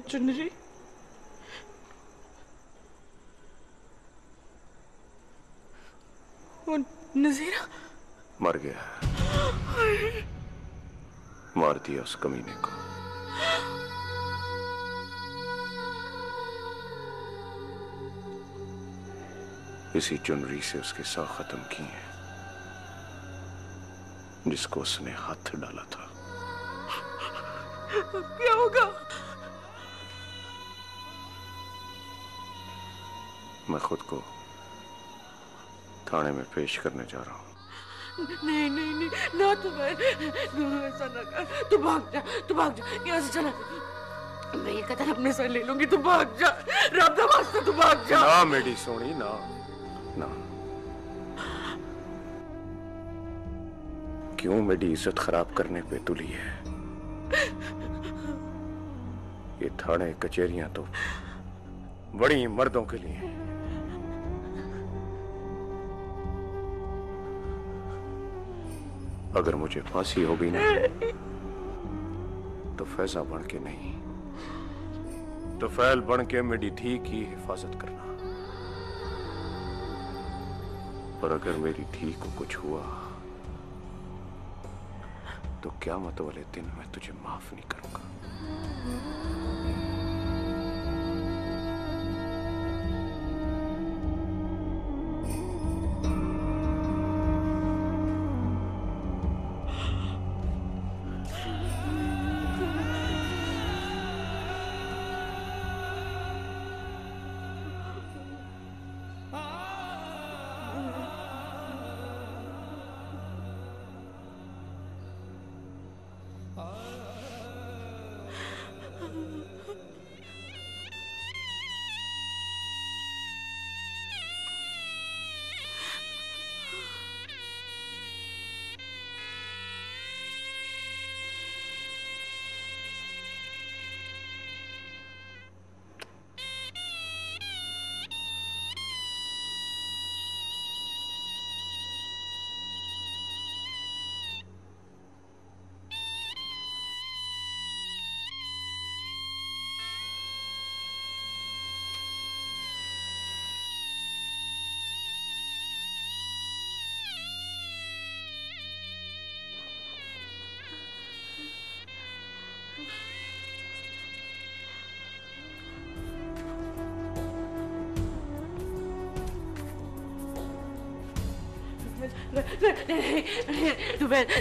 चुनरी वो नजीरा मर गया, मार दिया उस कमीने को। इसी चुनरी से उसके साथ खत्म किए हैं जिसको उसने हाथ डाला था। क्या होगा? मैं खुद को थाने में पेश करने जा रहा हूं। नहीं नहीं नहीं ना, तुम्हें ऐसा ना कर। तू भाग जा, तू भाग जा यहाँ से, चला। मैं ये कदर अपने सर ले लूंगी, तू भाग जा। रब दा वास्ता तू भाग जा। ना मेरी सोनी, ना ना। क्यों मेरी इज्जत खराब करने पे तुली है? ये थाने कचहरियां तो बड़ी मर्दों के लिए। अगर मुझे फांसी हो गई ना तो फैजा बन के नहीं, तो फैल बन के मेरी धी की हिफाजत करना। और अगर मेरी धी को कुछ हुआ तो क़यामत वाले दिन मैं तुझे माफ नहीं करूंगा।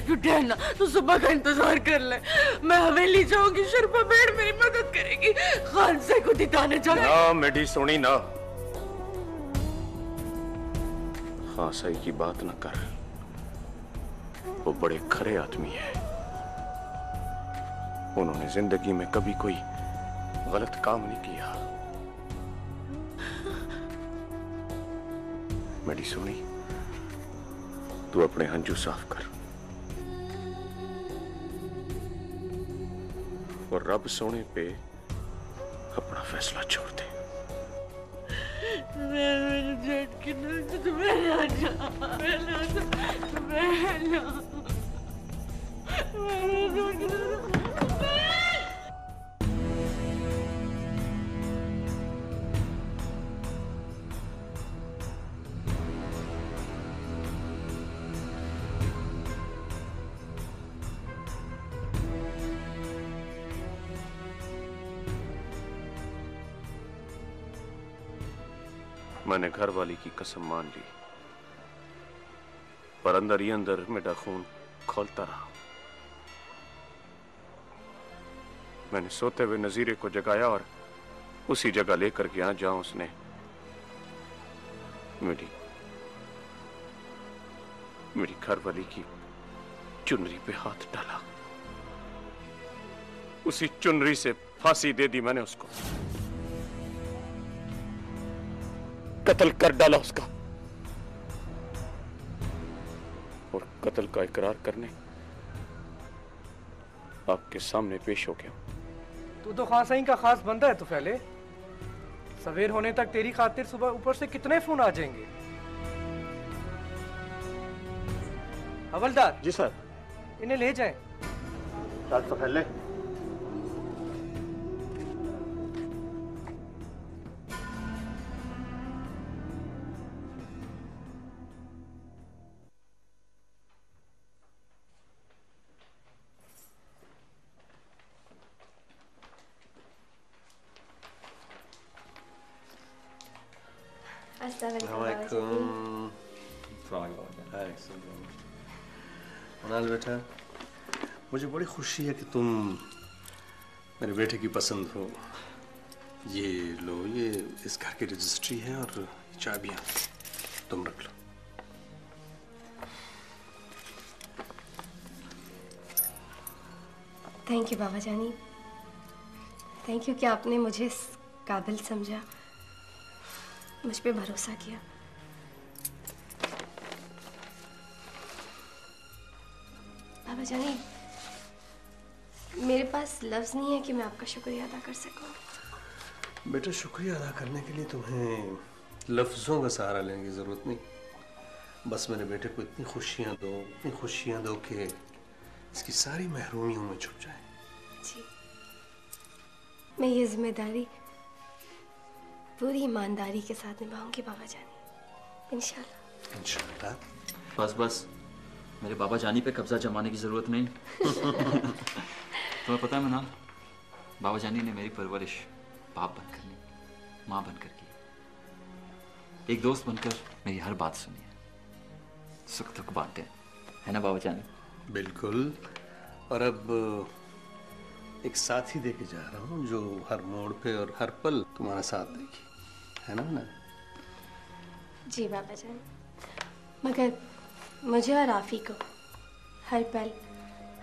तू ठहरना, तू सुबह का इंतजार कर ले। मैं हवेली जाऊंगी, शर्फा बेड़ मेरी मदद करेगी, खान से को दिखाने जाऊंगी। ना मेरी सोनी ना, हाँ सही की बात ना कर। वो बड़े खरे आदमी है, उन्होंने जिंदगी में कभी कोई गलत काम नहीं किया। मेरी सोनी, तू अपने हंजू साफ कर और रब सोने पे अपना फैसला छोड़ दे। मैंने घर वाली की कसम मान ली, पर अंदर ही अंदर मेरा खून खौलता रहा। मैंने सोते हुए नजीरे को जगाया और उसी जगह लेकर गया जहां उसने मेरी घर वाली की चुनरी पे हाथ डाला। उसी चुनरी से फांसी दे दी मैंने उसको, कत्ल कर डाला उसका, और कत्ल का इकरार करने आपके सामने पेश हो गया। तू तो खान साईं का खास बंदा है। तो पहले सवेर होने तक तेरी खातिर सुबह ऊपर से कितने फोन आ जाएंगे। हवलदार जी सर, इन्हें ले जाएं। चल तो पहले मनाल बेटा, मुझे बड़ी खुशी है कि तुम मेरे बेटे की पसंद हो। ये लो, ये इस घर की रजिस्ट्री है और चाबियां तुम रख लो। थैंक यू बाबा जानी, थैंक यू कि आपने मुझे इस काबिल समझा, मुझ पे भरोसा किया। बाबा जानी, मेरे पास लफ्ज़ नहीं है कि मैं आपका शुक्रिया अदा कर सकूं। बेटा, शुक्रिया अदा करने के लिए तुम्हें लफ्ज़ों का सहारा लेने की ज़रूरत नहीं। बस मेरे बेटे को इतनी खुशियाँ दो कि इसकी सारी महरूमियों में छुप जाए। जी, मैं ये जिम्मेदारी पूरी ईमानदारी के साथ निभाऊंगी बाबा जानी, इंशाल्लाह। इंशाल्लाह। बस बस, मेरे बाबा जानी पे कब्जा जमाने की जरूरत नहीं। तुम्हें पता है मनाल, बाबा जानी ने मेरी परवरिश बाप बनकर नहीं, माँ बनकर की। एक दोस्त बनकर मेरी हर बात सुनी है, सुख दुख बांटे, है ना बाबा जानी? बिल्कुल। और अब एक साथी देके जा रहा हूँ जो हर मोड़ पे और हर पल तुम्हारा साथ देगी, है ना ना? जी बाबा जान, मगर मुझे और आफी को हर पल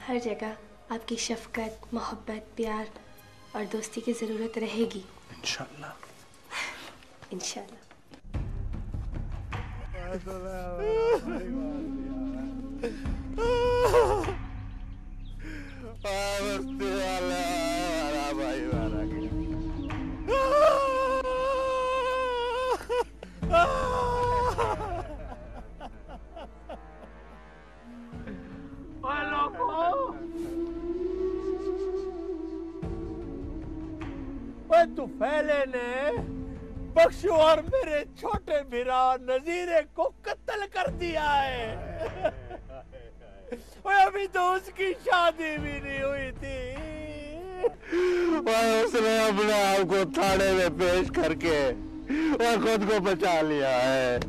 हर जगह आपकी शफकत, मोहब्बत, प्यार और दोस्ती की ज़रूरत रहेगी। इंशाल्लाह। इंशाल्लाह। तुफैले ने बख्शू और मेरे छोटे भिरा नजीरे को कत्ल कर दिया है। अभी तो उसकी शादी भी नहीं हुई थी और उसने अपने आप को थाने में पेश करके और खुद को बचा लिया है।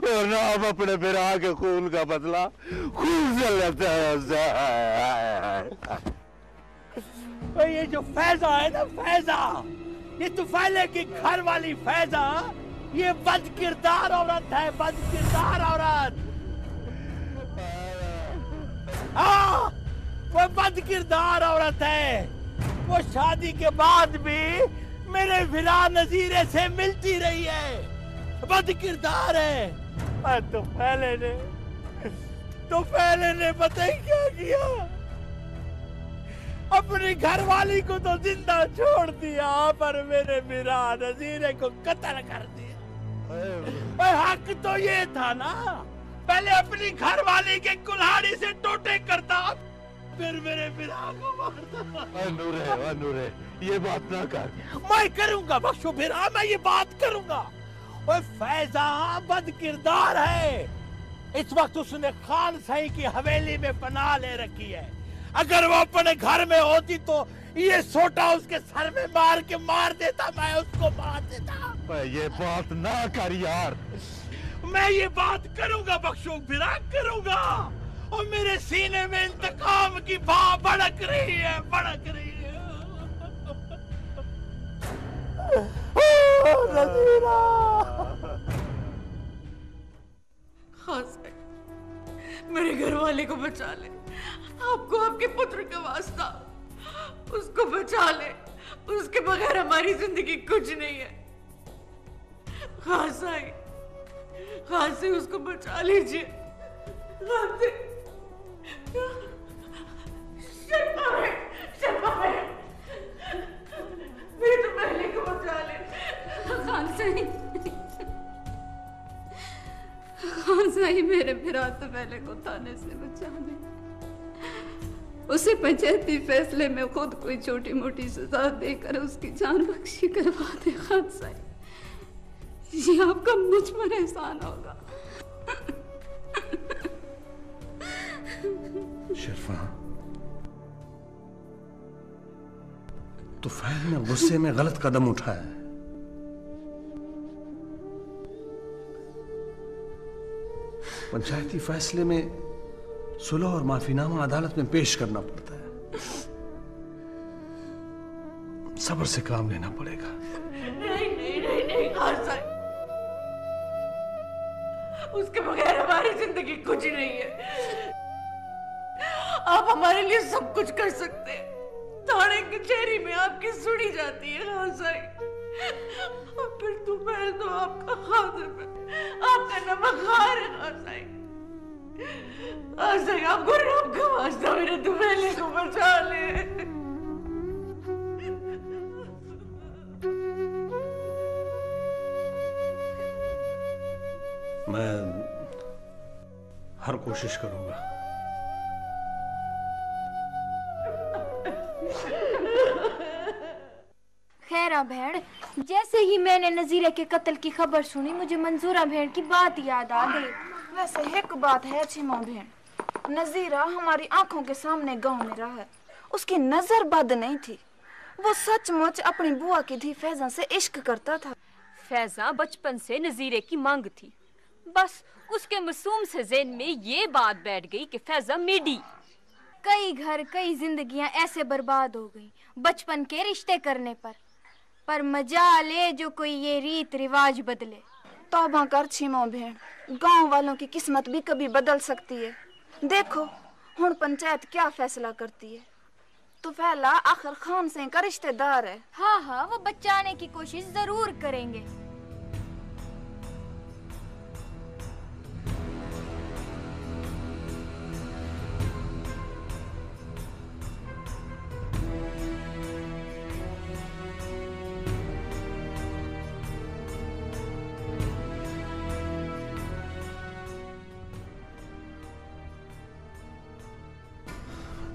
और ना हम अपने भिरा के खून का बदला खून से लेते हैं। ये जो फैजा है ना, फैजा, ये तुफैले की घर वाली फैजा, ये बद किरदार औरत है, बद किरदार औरत। हाँ, वो बद किरदार औरत है। वो शादी के बाद भी मेरे विरा नजीरे से मिलती रही है, बद किरदार है। तुफैले ने पता ही क्या किया, अपनी घरवाली को तो जिंदा छोड़ दिया पर मेरे विरा नजीरे को कत्ल कर दिया। हक तो ये था ना, पहले अपनी घरवाली के कुल्हाड़ी से टोटे करता, फिर मेरे विरा को मारता। नूरे, ये बात ना कर। मैं करूंगा बख्शो विरा, मैं ये बात करूंगा। और फैजा बद किरदार है। इस वक्त उसने खान सही की हवेली में पनाह ले रखी है। अगर वो अपने घर में होती तो ये सोटा उसके सर में मार देता, मैं उसको मार देता। ये बात ना कर यार। मैं ये बात करूंगा बख्शो फिरा करूंगा। और मेरे सीने में इंतकाम की भाव भड़क रही है, भड़क रही है। नजीरा। हाँ सर, मेरे घर वाले को बचा ले, आपको आपके पुत्र का वास्ता, उसको बचा ले, उसके बगैर हमारी जिंदगी कुछ नहीं है। हाँ साईं, हाँ से उसको बचा लीजिए। हाँ से मेरे तो पहले को बचा ले। खान साईं, मेरे फिरा तो पहले को थाने से बचा ले। उसे पंचायती फैसले में खुद कोई छोटी मोटी सजा देकर उसकी जान बख्शी करवा दे। खान साईं, ये आपका मुझ पर एहसान होगा। शिरफा, तुफैल ने गुस्से में गलत कदम उठाया। पंचायती फैसले में सुलह और माफीनामा अदालत में पेश करना पड़ता है। सब्र से काम लेना पड़ेगा। नहीं नहीं नहीं नहीं खान साहब, उसके बगैर हमारी जिंदगी कुछ नहीं है। आप हमारे लिए सब कुछ कर सकते हैं। थाने कचहरी में आपकी सुनी जाती है खान साहब, और फिर तुम्हें तो आपका खादिम है, आपका नमकहार है खान साहब। आपको रब का वास्ता मेरे दुबेले को बचा ले। मैं हर कोशिश करूंगा। खैरा भेड़, जैसे ही मैंने नजीरे के कत्ल की खबर सुनी मुझे मंजूरा भेड़ की बात याद आ गई। वैसे एक बात है छिमा भेड़, नजीरा हमारी आंखों के सामने गांव में रहा है, उसकी नजर बद नहीं थी। वो सचमुच अपनी बुआ की धी फैजा से इश्क करता था। फैजा बचपन से नजीरे की मांग थी, बस उसके मासूम से ज़हन में ये बात बैठ गई कि फैजा मेडी। कई घर कई जिंदगियां ऐसे बर्बाद हो गई बचपन के रिश्ते करने पर मजाल है जो कोई ये रीत रिवाज बदले। तौबा कर छिमो भेड़, गांव वालों की किस्मत भी कभी बदल सकती है। देखो हुण पंचायत क्या फैसला करती है। तो फैला आखिर खान सिंह का रिश्तेदार है। हाँ हाँ, वो बचाने की कोशिश जरूर करेंगे।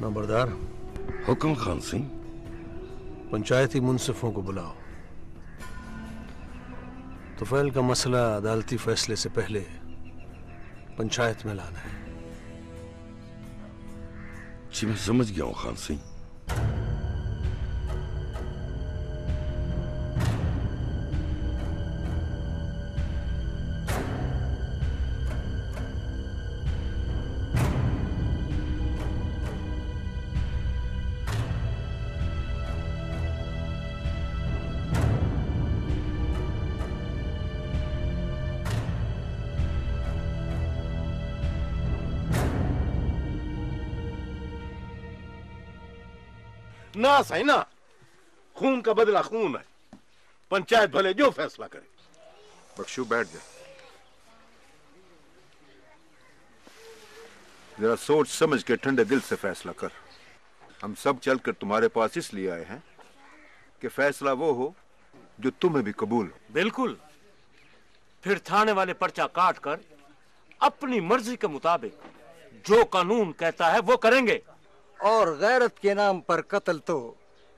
नंबरदार। हुक्म खान सिंह। पंचायती मुंसिफों को बुलाओ। तुफैल का मसला अदालती फैसले से पहले पंचायत में लाना है। जी मैं समझ गया हूँ खान सिंह। ना सही ना, खून का बदला खून है। पंचायत भले जो फैसला करे। बख्शू बैठ जा, जरा सोच समझ के ठंडे दिल से फैसला कर। हम सब चलकर तुम्हारे पास इसलिए आए हैं कि फैसला वो हो जो तुम्हें भी कबूल हो। बिल्कुल। फिर थाने वाले पर्चा काट कर अपनी मर्जी के मुताबिक जो कानून कहता है वो करेंगे। और गैरत के नाम पर कत्ल तो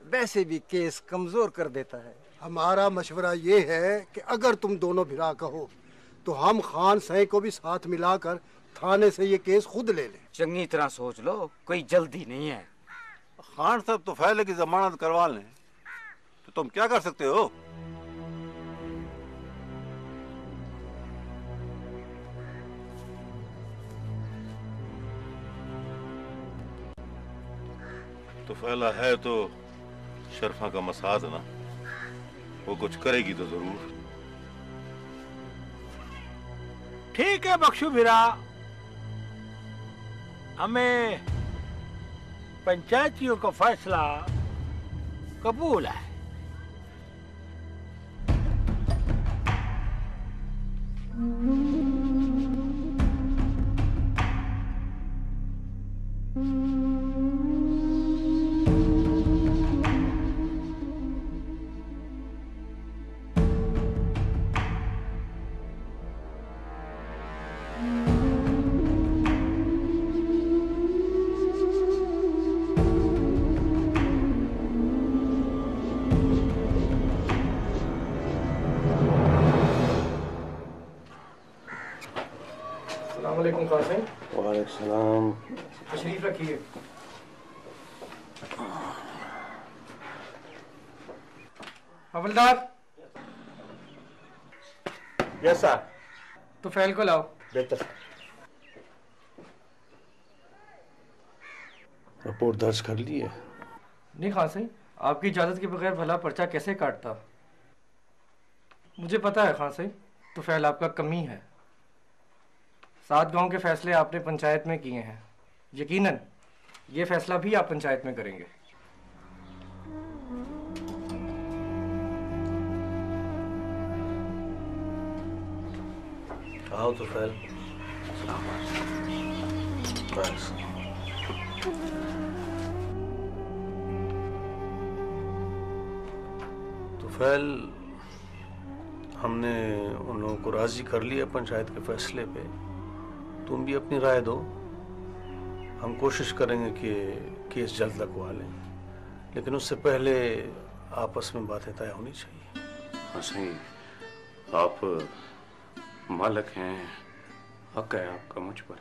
वैसे भी केस कमजोर कर देता है। हमारा मशवरा ये है कि अगर तुम दोनों भिरा कहो तो हम खान साईं को भी साथ मिलाकर थाने से ये केस खुद ले लें। चंगी तरह सोच लो, कोई जल्दी नहीं है। खान साहब तो फैले की जमानत करवा लें तो तुम क्या कर सकते हो? तो फैला है तो शरफा का मसाद ना, वो कुछ करेगी तो जरूर। ठीक है बख्शू भिरा, हमें पंचायतियों का फैसला कबूल है। अस्सलामुअलैकुम खान सिंह। वालेकुम सलाम। तशरीफ रखिए। हवलदार। Yes sir. तो फैल को लाओ। बेहतर। रिपोर्ट दर्ज कर ली है? नहीं खान साईं, आपकी इजाजत के बगैर भला पर्चा कैसे काटता? मुझे पता है खान साईं, तुफैल आपका कमी है। 7 गांव के फैसले आपने पंचायत में किए हैं, यकीनन ये फैसला भी आप पंचायत में करेंगे। आओ तुफैल। बस तुफैल, हमने उन लोगों को राजी कर लिया पंचायत के फैसले पे। तुम भी अपनी राय दो। हम कोशिश करेंगे कि केस जल्द लगवा लें, लेकिन उससे पहले आपस में बातें तय होनी चाहिए। हाँ सही, आप मालिक हैं, हक है आपका मुझ पर।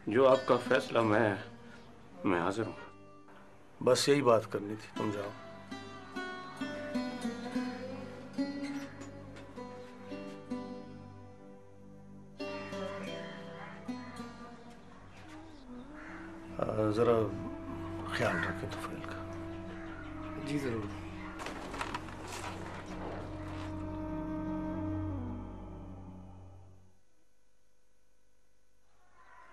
जो आपका फैसला, मैं हाजिर हूँ। बस यही बात करनी थी, तुम जाओ। जरा ख्याल रखें तुफैल का। जी जरूर।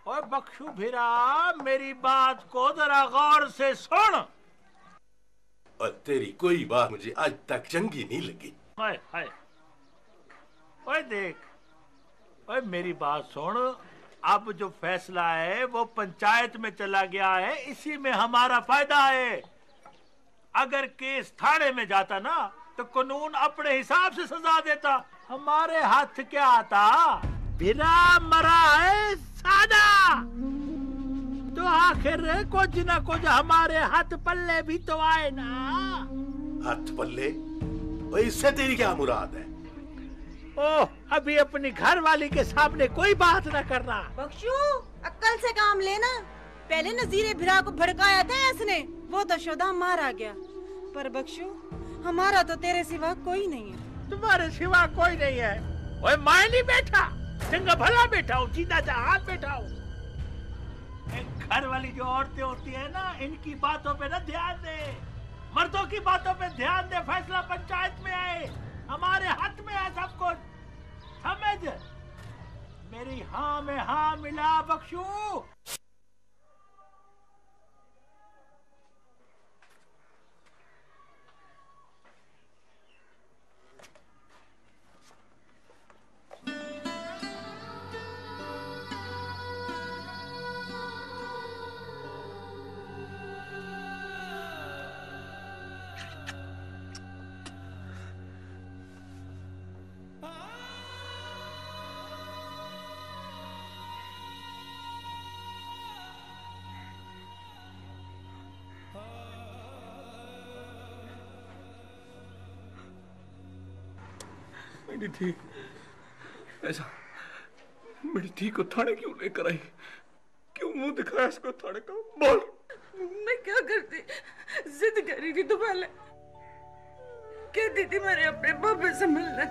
ओए बख्शू भिरा, मेरी बात को जरा गौर से सुन। और तेरी कोई बात मुझे आज तक चंगी नहीं लगी। हाय हाय, ओए देख, ओए मेरी बात सुन। अब जो फैसला है वो पंचायत में चला गया है, इसी में हमारा फायदा है। अगर केस थाने में जाता ना तो कानून अपने हिसाब से सजा देता। हमारे हाथ क्या आता? बिना मरा है सादा। तो आखिर कुछ ना कुछ हमारे हाथ पल्ले भी तो आए ना। हाथ पल्ले? इससे तेरी क्या मुराद है? ओह, अभी अपनी घर वाली के सामने कोई बात न करना। बख्शू, अक्ल से काम लेना। पहले नजीरे भिरा को भड़काया था इसने, वो तो शुदा मारा गया। पर बख्शू, हमारा तो तेरे सिवा कोई नहीं है। तुम्हारे सिवा कोई नहीं है? ओए मैं नहीं बैठा, चंगा भला बैठा हूँ, सीधा जहाज बैठा हूँ। घर वाली जो औरतें होती है ना, इनकी बातों पे न ध्यान दे, मर्दों की बातों पे ध्यान दे। फैसला पंचायत में आए, हमारे हाथ में है सब कुछ, समझ? मेरी हाँ में हाँ मिला बख्शू। मेरी थी ऐसा, मेरी थी को थाने क्यों लेकर आई? क्यों मुंह दिखाया इसको थाने का? बोल। मैं क्या करती? जिद कर रही थी तो पहले कहती थी मेरे अपने पापा से मिलना।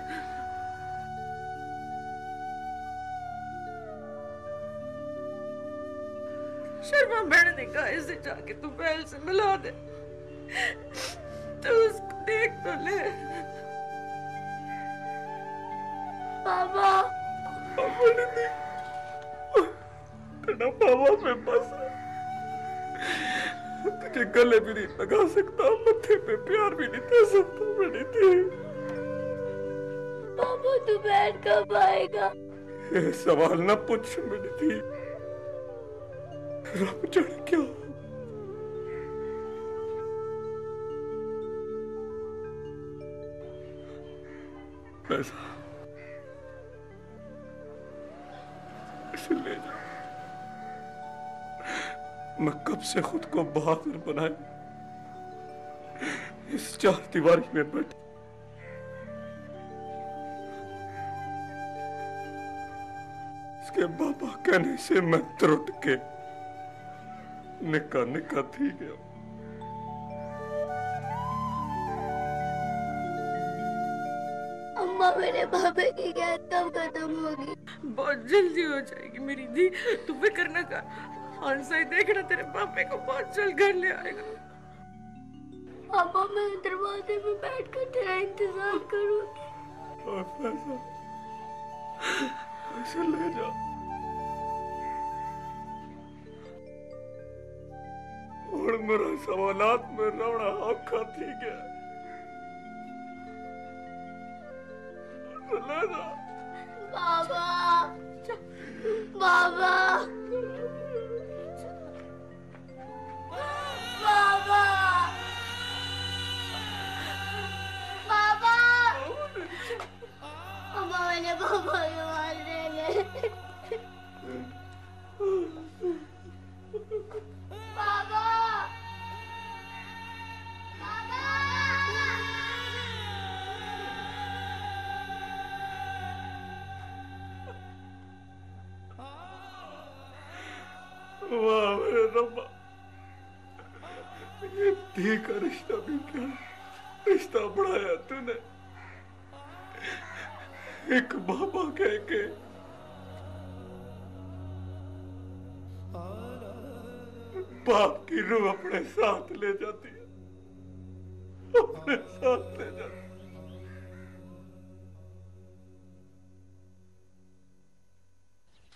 शर्मा बहन ने कहा इसे जाके तू पहल से मिला दे, तो उसको देख तो ले। पापा, तेरा पापा में बस तुझे गले भी नहीं लगा सकता, मत्थे पे प्यार भी नहीं दे सकता। मेरी थी, पापा तू बैठ कब आएगा? ये सवाल न पूछ मेरी थी, रब जाने क्या। पैसा इसे ले जा। मैं कब से खुद को बहादुर बनाए इस 4 दीवारी में बैठ। इसके बाबा कहने से मैं त्रुट के निका निका थी गया। अम्मा, मेरे पापा की कैद कब खत्म होगी? बहुत जल्दी हो जाएगी मेरी दी, तू फिक्र न कर। खान साई देखना तेरे पापे को बहुत जल्द घर ले आएगा। पापा मैं दरवाजे में बैठकर तेरा इंतजार करूंगी। और पैसा ले जा। और मेरा सवालात में रोना औखा थी गया। ले जा। बाबा बाबा बाबा बाबा अम्मा मैंने पापा को मार देने। बाबा वाह मेरे रब्बा, ये धी का रिश्ता भी क्या रिश्ता बढ़ाया तूने। एक बाबा कह के बाप की रूह अपने साथ ले जाती है, अपने साथ ले जाती है।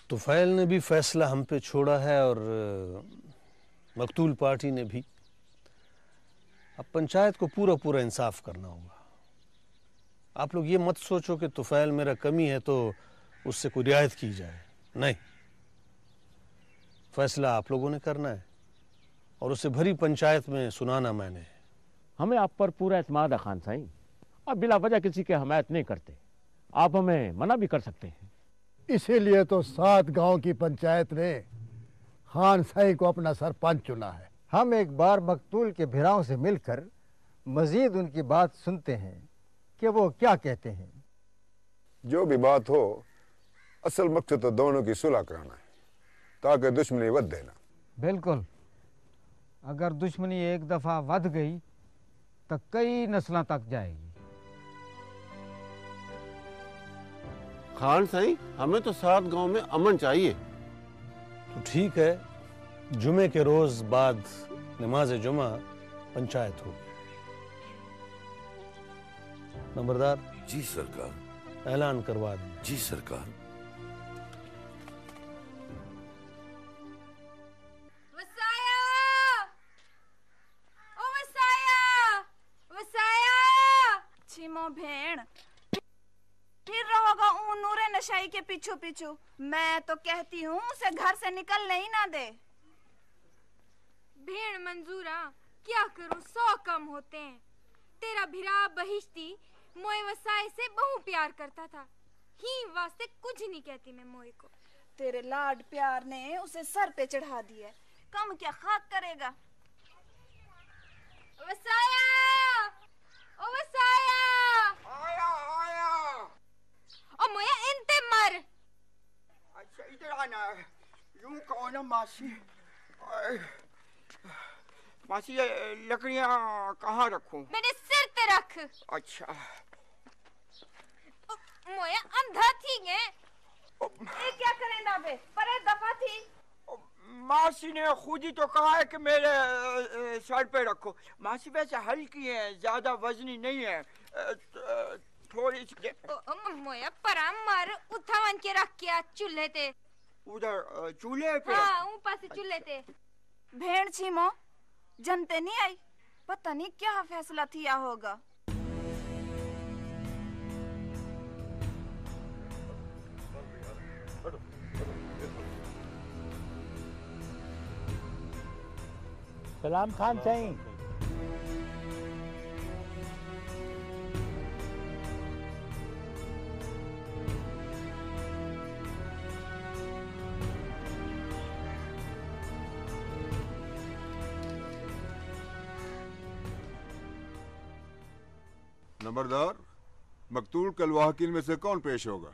तुफैल ने भी फैसला हम पे छोड़ा है और मकतूल पार्टी ने भी। अब पंचायत को पूरा पूरा इंसाफ करना होगा। आप लोग ये मत सोचो कि तुफैल मेरा कमी है तो उससे कोई रियायत की जाए, नहीं। फैसला आप लोगों ने करना है और उसे भरी पंचायत में सुनाना मैंने। हमें आप पर पूरा एतमाद है खान साईं। आप बिला वजह किसी की हमायत नहीं करते। आप हमें मना भी कर सकते हैं। इसीलिए तो 7 गांव की पंचायत ने खान साई को अपना सरपंच चुना है। हम एक बार मकतूल के भिराओं से मिलकर मजीद उनकी बात सुनते हैं कि वो क्या कहते हैं। जो भी बात हो, असल मकसद तो दोनों की सुलह कराना है ताकि दुश्मनी वध देना। बिल्कुल, अगर दुश्मनी एक दफा वध गई तो कई नस्लों तक जाएगी। खान साईं, हमें तो 7 गांव में अमन चाहिए। तो ठीक है, जुमे के रोज बाद नमाज जुमा पंचायत होगी। नंबरदार जी सरकार। ऐलान करवा दें। जी सरकार। वसाया! ओ वसाया! वसाया! छिमो भेड़, फिर रहोगा ऊन नूरे नशाई के पीछू पीछू। मैं तो कहती हूँ उसे घर से निकलने ही ना दे। भेड़ मंजूरा, क्या करूं, 100 कम होते हैं। तेरा भिरा बहिश्ती मोए वसाए से बहु प्यार करता था, ही वास्ते कुछ नहीं कहती मैं मोए को। तेरे लाड प्यार ने उसे सर पे चढ़ा दिया, कम क्या खाक करेगा। वसाया! ओ वसाया! आया आया। ओ मोया इनते मर। अच्छा इधर आना, यूं कहो ना मासी। मासी ये लकड़ियां कहाँ रखूं? मेरे सिर पे रख। अच्छा। मोया अंधा थी गे। ये क्या करेंदा बे? पर एक दफा थी। मासी ने खुद ही तो कहा है कि मेरे सर पे रखो। मासी वैसे हल्की है, ज्यादा वजनी नहीं है, थोड़ी सी। मोया परा मर उठावन के रख के चूल्हे ते। उधर चूल्हे पे? हाँ, ऊपर से चूल्हे ते। भेड़ छिमो जनते नहीं आई, पता नहीं क्या फैसला थिया होगा। सलाम खान साईं। नंबरदार, मकतूल कलवाहकिन में से कौन पेश होगा?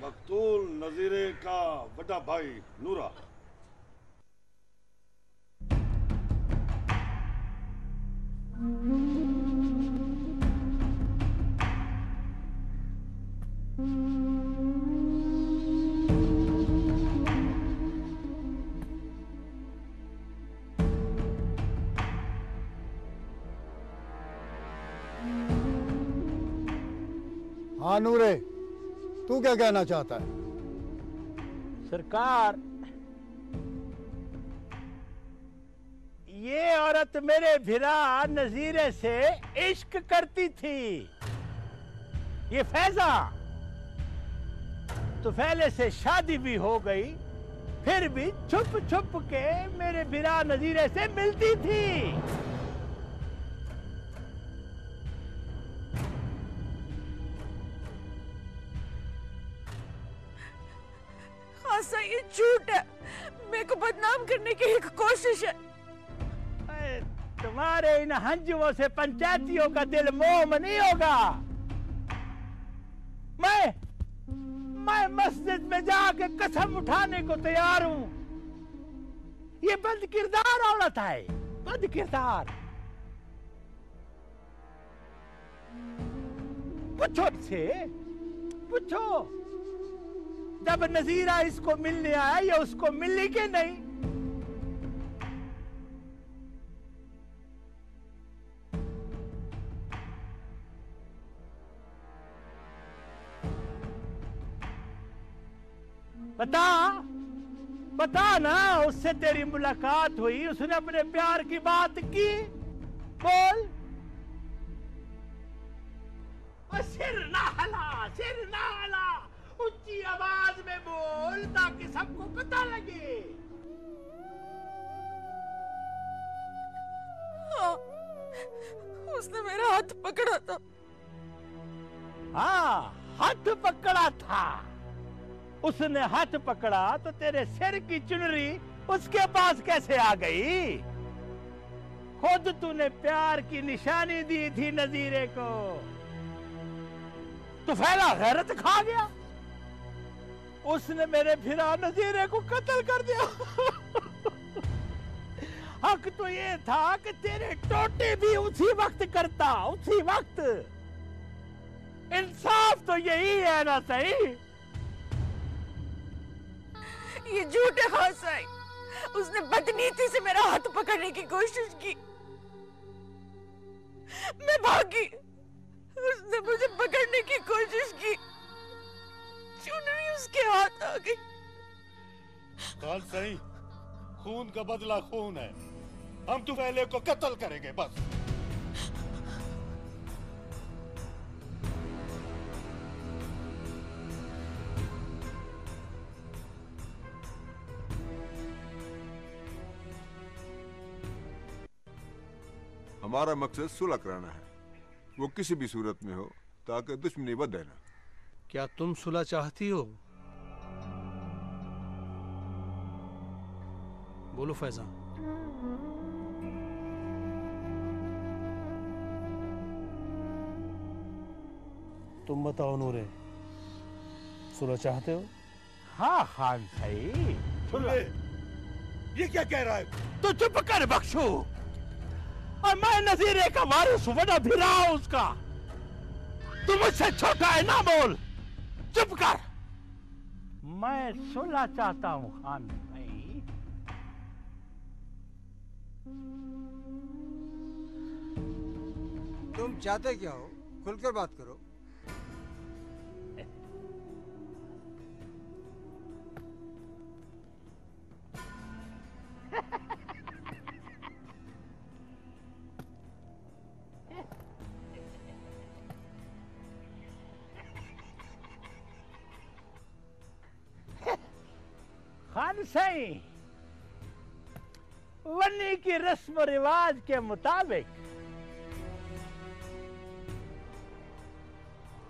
मकतूल नजीरे का बड़ा भाई नूरा। हाँ नूरे, तू क्या कहना चाहता है? सरकार, ये औरत मेरे भिरा नजीरे से इश्क करती थी। ये फैजा तो पहले से शादी भी हो गई, फिर भी छुप छुप के मेरे भिरा नजीरे से मिलती थी। खासा ये झूठ है, मेरे को बदनाम करने की एक कोशिश है। तुम्हारे इन हंजुओं से पंचायतियों का दिल मोम नहीं होगा। मैं मस्जिद में जाके कसम उठाने को तैयार हूं। ये बद किरदार औरत है, बद किरदार। पूछो से, पूछो जब नजीरा इसको मिलने आया, ये उसको मिली कि नहीं? बता ना, उससे तेरी मुलाकात हुई, उसने अपने प्यार की बात की? बोल। सिर ना हिला, ऊंची आवाज में बोल ताकि सबको पता लगे। हाँ, उसने मेरा हाथ पकड़ा था। हाँ, हाथ पकड़ा था। उसने हाथ पकड़ा तो तेरे सिर की चुनरी उसके पास कैसे आ गई? खुद तूने प्यार की निशानी दी थी नजीरे को, तो फैला गैरत खा गया। उसने मेरे फिरा नजीरे को कत्ल कर दिया। हक तो ये था कि तेरे टोटे भी उसी वक्त करता, उसी वक्त। इंसाफ तो यही है ना? सही? ये झूठ है खासाई। उसने बदनीति से मेरा हाथ पकड़ने की कोशिश की, मैं भागी। उसने मुझे पकड़ने की कोशिश की, चुनरी उसके हाथ आ गई। कौन सही? खून का बदला खून है। हम तुफैले को कत्ल करेंगे बस। हमारा मकसद सुलह कराना है, वो किसी भी सूरत में हो, ताकि दुश्मनी बढ़े ना। क्या तुम सुलह चाहती हो? बोलो फैजा। तुम बताओ नूरे, सुलह चाहते हो? हाँ खान सही। सुलह? ये क्या कह रहा है? तो चुप कर बख्शू। और मैं नजीरे का वारिस बना भी रहा हूं उसका। तू मुझसे छोटा है ना, बोल। चुप कर। मैं सुलह चाहता हूं खान भाई। तुम चाहते क्या हो? खुलकर बात करो। खान सही, वन्नी की रस्म रिवाज के मुताबिक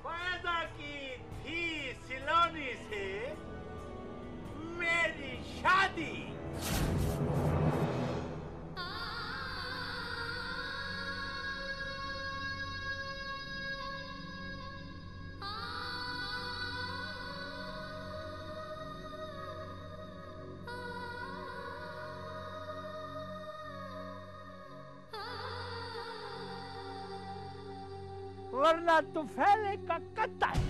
फैजा की धी सिलोनी से मेरी शादी। वरना तुफैले का कत्ता है।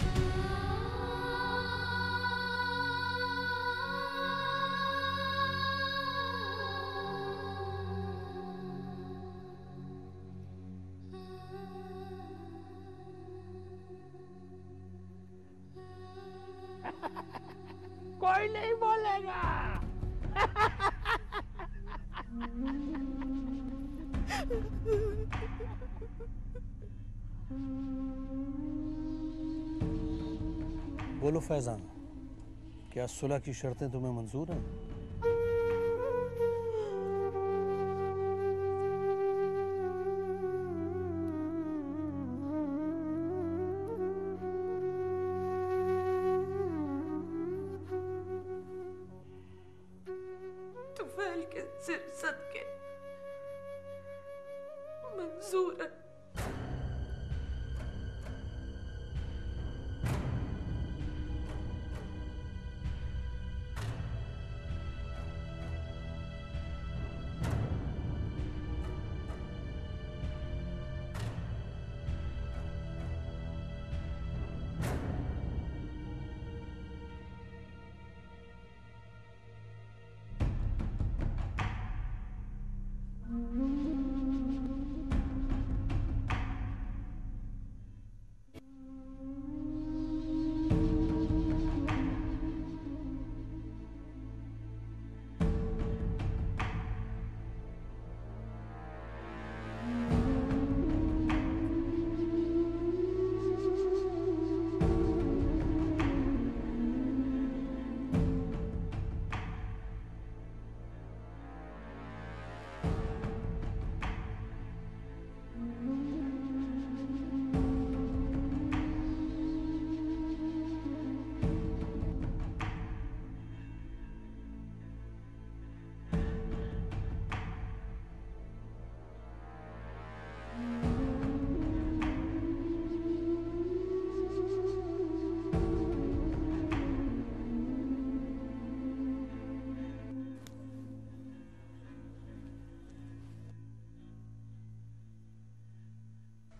जाएगा। बोलो फैजान, क्या सुलह की शर्तें तुम्हें मंजूर हैं? तुफैल के सिर सदके मंजूर है।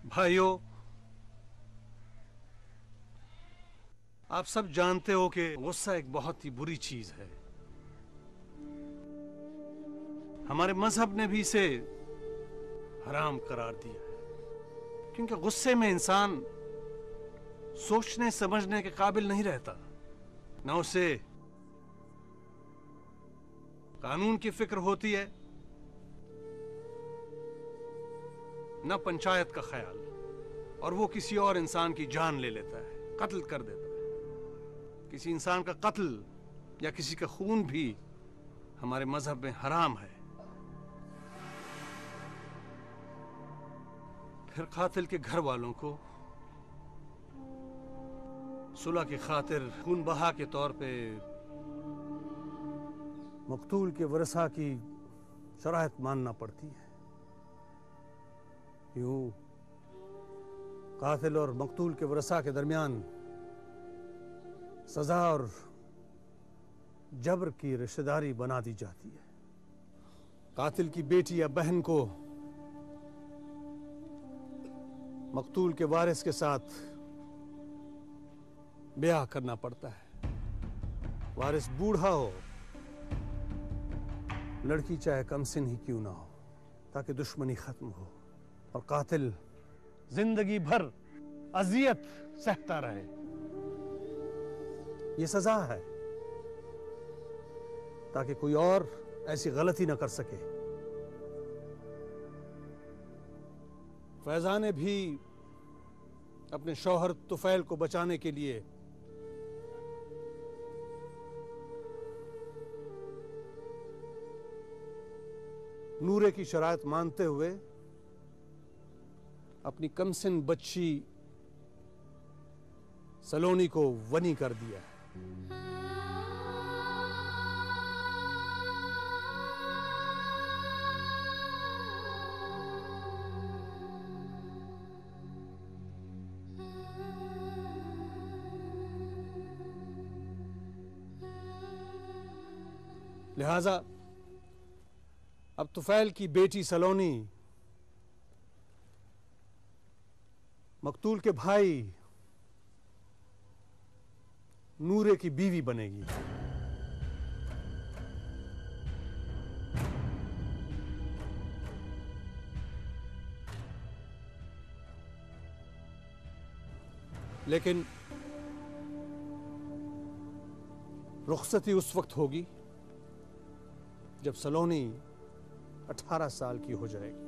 भाइयों, आप सब जानते हो कि गुस्सा एक बहुत ही बुरी चीज है। हमारे मजहब ने भी इसे हराम करार दिया है, क्योंकि गुस्से में इंसान सोचने समझने के काबिल नहीं रहता, न उसे कानून की फिक्र होती है, न पंचायत का ख्याल, और वो किसी और इंसान की जान ले लेता है, कत्ल कर देता है। किसी इंसान का कत्ल या किसी का खून भी हमारे मजहब में हराम है। फिर कातिल के घर वालों को सुलह की खातिर खून बहा के तौर पे मकतूल के वरसा की शराइत मानना पड़ती है। यूं कातिल और मकतूल के वरसा के दरमियान सजा और जबर की रिश्तेदारी बना दी जाती है। कातिल की बेटी या बहन को मकतूल के वारिस के साथ ब्याह करना पड़ता है। वारिस बूढ़ा हो, लड़की चाहे कमसिन ही क्यों ना हो, ताकि दुश्मनी खत्म हो और कातिल जिंदगी भर अजियत सहता रहे। ये सजा है ताकि कोई और ऐसी गलती ना कर सके। फैजा ने भी अपने शौहर तुफैल को बचाने के लिए नूरे की शराइत मानते हुए अपनी कमसिन बच्ची सलोनी को वनी कर दिया है। लिहाजा अब तुफैल की बेटी सलोनी मकतूल के भाई नूरे की बीवी बनेगी। लेकिन रुखसती उस वक्त होगी जब सलोनी 18 साल की हो जाएगी।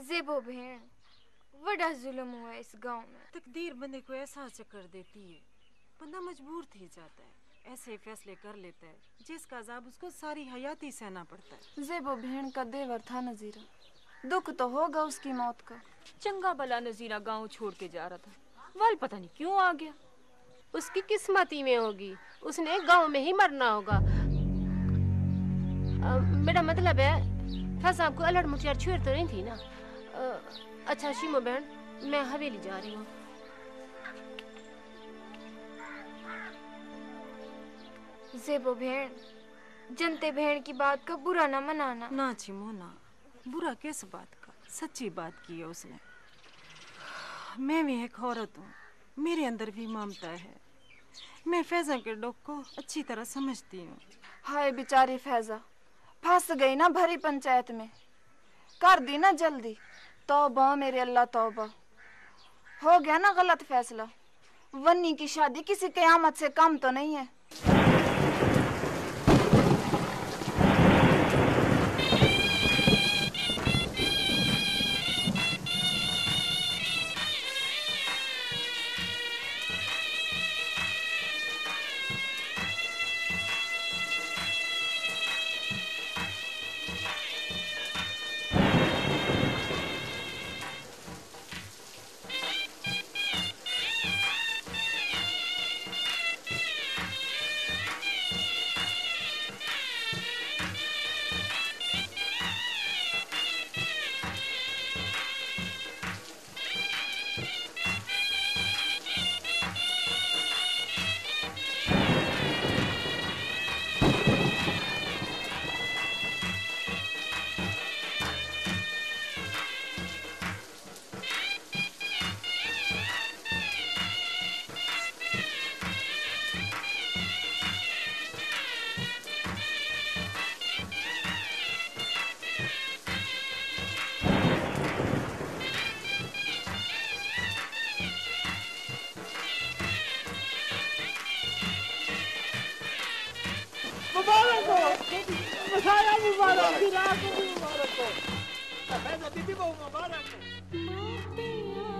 जेबो भेण, बड़ा जुल्म हुआ इस गांव में। तकदीर बंदे को ऐसा चक्कर देती है, बंदा मजबूर थी जाता है, ऐसे फैसले कर लेता है जिसका अजाब उसको सारी हयाती सहना पड़ता है। जेबो भेड़ का देवर था नजीरा, दुख तो होगा उसकी मौत का। चंगा भला नजीरा गांव छोड़ के जा रहा था, वाल पता नहीं क्यों आ गया। उसकी किस्मत ही में होगी, उसने गांव में ही मरना होगा। मेरा मतलब है फैसा आपको अलर्ट मुठियार छुड़ तो नहीं थी ना। अच्छा शीमो बहन, मैं हवेली जा रही हूँ। जेबो भेड़, जनते भेड़ की बात का बुरा ना मनाना। ना चिमो ना, बुरा किस बात का, सच्ची बात की है उसने। मैं भी एक औरत हूँ, मेरे अंदर भी ममता है। मैं फैजा के दुख को अच्छी तरह समझती हूँ। हाय बेचारी फैजा, फंस गई ना भरी पंचायत में। कर दी ना जल्दी, तौबा मेरे अल्लाह तौबा। हो गया ना गलत फैसला। वन्नी की शादी किसी क़यामत से कम तो नहीं है। मुबारक, हीरा को भी मुबारक हो, फैजा बीबी को मुबारक हो।